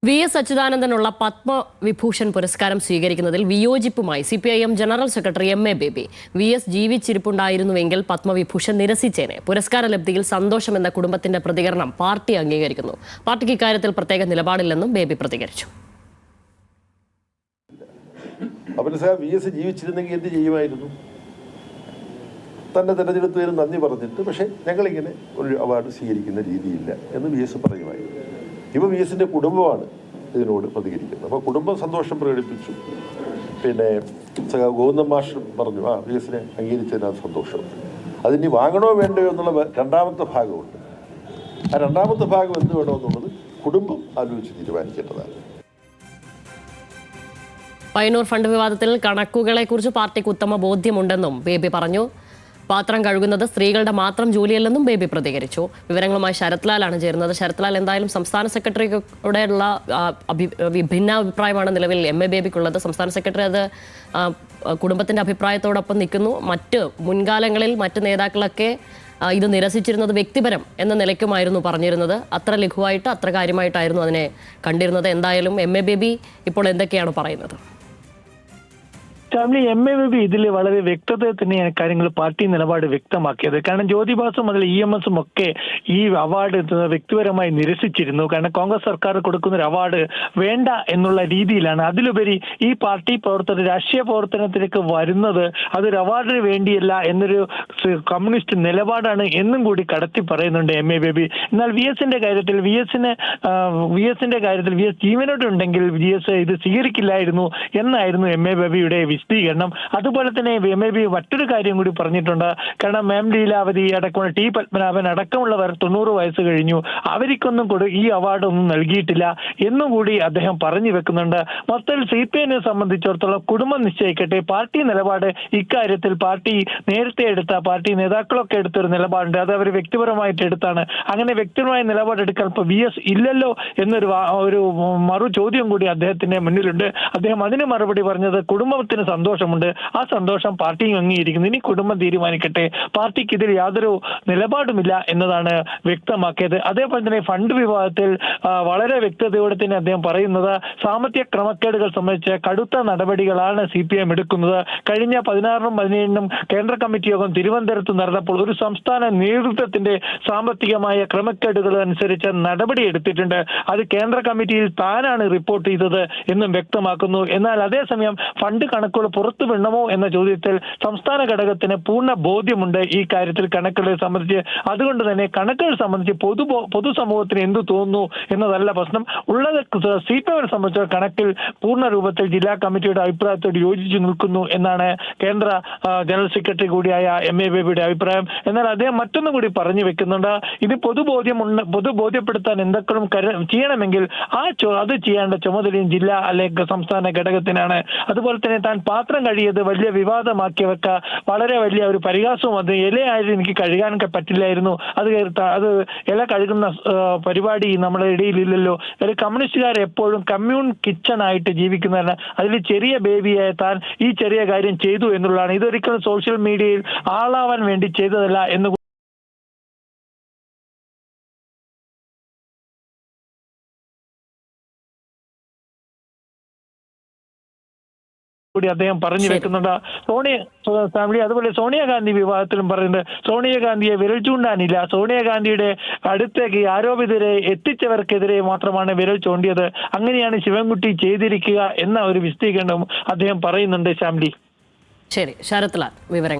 VS. അച്യുതാനന്ദനുള്ള പത്മവിഭൂഷൺ പുരസ്കാരം സ്വീകരിക്കുന്നതിൽ വിയോജിപ്പുമായി CPIM general secretary M.A. Baby. V S. ജീവിച്ചിരിപ്പുണ്ടായിരുന്നുവെങ്കിൽ പത്മവിഭൂഷൺ നിരസിച്ചേനെ. പുരസ്കാര ലബ്ധിയിൽ സന്തോഷമെന്ന കുടുംബത്തിന്റെ പ്രതികരണം പാർട്ടി അംഗീകരിക്കുന്നു. പാർട്ടിക്ക് ഇക്കാര്യത്തിൽ പ്രത്യേക നിലപാടില്ലെന്നും ബേബി പ്രതികരിച്ചു. വി.എസ്. ജീവിച്ചിരുന്നെങ്കിൽ എന്ത് ചെയ്യുമായിരുന്നു? തന്നെ തെരഞ്ഞെടുത്തതിന് നന്ദി പറഞ്ഞിട്ട് പക്ഷേ ഞങ്ങളിങ്ങനെ ഒരു അവാർഡ് സ്വീകരിക്കുന്ന രീതിയില്ല എന്ന് വി.എസ്. പറയുമായിരുന്നു. ഇപ്പോൾ വി.എസിൻ്റെ കുടുംബമാണ് ഇതിനോട് പ്രതികരിക്കുന്നത്. അപ്പോൾ കുടുംബം സന്തോഷം പ്രകടിപ്പിച്ചു. പിന്നെ ഗോവിന്ദൻ മാഷ് പറഞ്ഞു വി.എസിനെ അംഗീകരിച്ചതിനകത്ത് സന്തോഷം. അതിനി വാങ്ങണോ വേണ്ടയോ എന്നുള്ള രണ്ടാമത്തെ ഭാഗമുണ്ട്. ആ രണ്ടാമത്തെ ഭാഗം എന്ത് വേണമെന്നുള്ളത് കുടുംബം ആലോചിച്ച് തീരുമാനിക്കേണ്ടതാണ്. പയ്യന്നൂർ ഫണ്ട് വിവാദത്തിൽ കണക്കുകളെക്കുറിച്ച് പാർട്ടിക്ക് ഉത്തമ ബോധ്യമുണ്ടെന്നും ബേബി പറഞ്ഞു. പാത്രം കഴുകുന്നത് സ്ത്രീകളുടെ മാത്രം ജോലിയല്ലെന്നും ബേബി പ്രതികരിച്ചു. വിവരങ്ങളുമായി ശരത്ലാലാണ് ചേരുന്നത്. ശരത്ലാൽ, എന്തായാലും സംസ്ഥാന സെക്രട്ടറിയോടെയുള്ള ഭിന്നാഭിപ്രായമാണ് നിലവിൽ M.A. ബേബിക്കുള്ളത്. സംസ്ഥാന സെക്രട്ടറി അത് കുടുംബത്തിന്റെ അഭിപ്രായത്തോടൊപ്പം നിൽക്കുന്നു. മറ്റ് മുൻകാലങ്ങളിൽ മറ്റ് നേതാക്കളൊക്കെ ഇത് നിരസിച്ചിരുന്നത് വ്യക്തിപരം എന്ന നിലയ്ക്കുമായിരുന്നു പറഞ്ഞിരുന്നത്. അത്ര ലഘുവായിട്ട് അത്ര കാര്യമായിട്ടായിരുന്നു അതിനെ കണ്ടിരുന്നത്. എന്തായാലും M.A. ബേബി ഇപ്പോൾ എന്തൊക്കെയാണ് പറയുന്നത്? M.A. ബേബി ഇതിൽ വളരെ വ്യക്തതയിൽ തന്നെയാണ് കാര്യങ്ങൾ പാർട്ടി നിലപാട് വ്യക്തമാക്കിയത്. കാരണം ജ്യോതിബാസും അതിൽ EMSും ഒക്കെ ഈ അവാർഡ് വ്യക്തിപരമായി നിരസിച്ചിരുന്നു. കാരണം കോൺഗ്രസ് സർക്കാർ കൊടുക്കുന്ന ഒരു അവാർഡ് വേണ്ട എന്നുള്ള രീതിയിലാണ്. അതിലുപരി ഈ പാർട്ടി പ്രവർത്തകർ രാഷ്ട്രീയ പ്രവർത്തനത്തിലേക്ക് വരുന്നത് അതൊരു അവാർഡിന് വേണ്ടിയല്ല എന്നൊരു കമ്മ്യൂണിസ്റ്റ് നിലപാടാണ് എന്നും കൂടി കടത്തി പറയുന്നുണ്ട് M.A. ബേബി. എന്നാൽ വി.എസിന്റെ കാര്യത്തിൽ വി.എസ്. ജീവനോടുണ്ടെങ്കിൽ വി.എസ്. ഇത് സ്വീകരിക്കില്ലായിരുന്നു എന്നായിരുന്നു M.A. ബേബിയുടെ വിശദീകരണം. അതുപോലെ തന്നെ M.A. ബേബി മറ്റൊരു കാര്യം കൂടി പറഞ്ഞിട്ടുണ്ട്. കാരണം M. ലീലാവതി അടക്കമുള്ള T. പത്മനാഭൻ അടക്കമുള്ളവർ 90 വയസ്സ് കഴിഞ്ഞു, അവർക്കൊന്നും ഈ അവാർഡ് ഒന്നും നൽകിയിട്ടില്ല എന്നും കൂടി അദ്ദേഹം പറഞ്ഞു വെക്കുന്നുണ്ട്. മൊത്തത്തിൽ CPIനെ സംബന്ധിച്ചിടത്തോളം കുടുംബം നിശ്ചയിക്കട്ടെ, പാർട്ടി നിലപാട് ഇക്കാര്യത്തിൽ പാർട്ടി നേരത്തെ പാർട്ടി നേതാക്കളൊക്കെ എടുത്തൊരു നിലപാടുണ്ട്. അത് അവർ വ്യക്തിപരമായിട്ട് എടുത്താണ്. അങ്ങനെ വ്യക്തിപരമായ നിലപാടെടുക്കാൻ ഇപ്പോൾ വി.എസ്. ഇല്ലല്ലോ എന്നൊരു മറു ചോദ്യം കൂടി അദ്ദേഹത്തിന്റെ മുന്നിലുണ്ട്. അദ്ദേഹം അതിന് മറുപടി പറഞ്ഞത് കുടുംബത്തിന് സന്തോഷമുണ്ട്, ആ സന്തോഷം പാർട്ടിയും അംഗീകരിക്കുന്നു, ഇനി കുടുംബം തീരുമാനിക്കട്ടെ, പാർട്ടിക്ക് ഇതിൽ യാതൊരു നിലപാടുമില്ല എന്നതാണ് വ്യക്തമാക്കിയത്. അതേപോലെ തന്നെ ഫണ്ട് വിവാദത്തിൽ വളരെ വ്യക്തതയോടെ തന്നെ അദ്ദേഹം പറയുന്നത് സാമ്പത്തിക ക്രമക്കേടുകൾ സംബന്ധിച്ച് കടുത്ത നടപടികളാണ് CPIM എടുക്കുന്നത്. കഴിഞ്ഞ 16-നും 17-നും കേന്ദ്ര കമ്മിറ്റി യോഗം തിരുവനന്തപുരത്ത് നടന്നപ്പോൾ ഒരു സംസ്ഥാന നേതൃത്വത്തിന്റെ സാമ്പത്തികമായ ക്രമക്കേടുകൾ അനുസരിച്ച് നടപടി എടുത്തിട്ടുണ്ട്. അത് കേന്ദ്ര കമ്മിറ്റിയിൽ താനാണ് റിപ്പോർട്ട് ചെയ്തത് എന്നും വ്യക്തമാക്കുന്നു. എന്നാൽ അതേസമയം ഫണ്ട് കണക്കുകൾ പുറത്തു വിടണമോ എന്ന ചോദ്യത്തിൽ സംസ്ഥാന ഘടകത്തിന് പൂർണ്ണ ബോധ്യമുണ്ട് ഈ കാര്യത്തിൽ കണക്കുകളെ സംബന്ധിച്ച്. അതുകൊണ്ട് തന്നെ കണക്കുകൾ സംബന്ധിച്ച് പൊതുസമൂഹത്തിന് എന്തു തോന്നുന്നു എന്നതല്ല പ്രശ്നം ഉള്ളത്. CPIനെ സംബന്ധിച്ച കണക്കിൽ പൂർണ്ണ രൂപത്തിൽ ജില്ലാ കമ്മിറ്റിയുടെ അഭിപ്രായത്തോട് യോജിച്ചു നിൽക്കുന്നു എന്നാണ് കേന്ദ്ര ജനറൽ സെക്രട്ടറി കൂടിയായ M.A. ബേബിയുടെ അഭിപ്രായം. എന്നാൽ അദ്ദേഹം മറ്റൊന്നും കൂടി പറഞ്ഞു വെക്കുന്നുണ്ട്. ഇത് പൊതുബോധ്യപ്പെടുത്താൻ എന്തൊക്കെയും ചെയ്യണമെങ്കിൽ അത് ചെയ്യേണ്ട ചുമതലയും ജില്ലാ അല്ലെങ്കിൽ സംസ്ഥാന ഘടകത്തിനാണ്. അതുപോലെ തന്നെ താൻ പാത്രം കഴിയത് വലിയ വിവാദമാക്കിയവർക്ക് വളരെ വലിയ ഒരു പരിഹാസവും, അത് ഇലയായാലും എനിക്ക് കഴുകാനൊക്കെ പറ്റില്ലായിരുന്നു, അത് ഇല കഴുകുന്ന പരിപാടി നമ്മുടെ ഇടയിലില്ലല്ലോ. ഒരു കമ്മ്യൂണിസ്റ്റുകാർ എപ്പോഴും കമ്മ്യൂൺ കിച്ചൺ ആയിട്ട് ജീവിക്കുന്നതാണ്. അതിൽ ചെറിയ ബേബിയായ താൻ ഈ ചെറിയ കാര്യം ചെയ്തു എന്നുള്ളതാണ്. ഇതൊരിക്കലും സോഷ്യൽ മീഡിയയിൽ ആളാവാൻ വേണ്ടി ചെയ്തതല്ല എന്ന് കൂടി അദ്ദേഹം പറഞ്ഞു വെക്കുന്നുണ്ട്. ഫാമിലി അതുപോലെ സോണിയാഗാന്ധി വിവാദത്തിലും പറയുന്നത് സോണിയാഗാന്ധിയെ വിരൽ ചൂണ്ടാനില്ല, സോണിയാഗാന്ധിയുടെ അടുത്തേക്ക് ആരോപിതരെ എത്തിച്ചവർക്കെതിരെ മാത്രമാണ് വിരൽ ചൂണ്ടിയത്, അങ്ങനെയാണ് ശിവൻകുട്ടി ചെയ്തിരിക്കുക എന്ന ഒരു വിശദീകരണവും അദ്ദേഹം പറയുന്നുണ്ട്. ശാംലി, ശരി, ശരത്ലാൽ വിവരങ്ങൾ.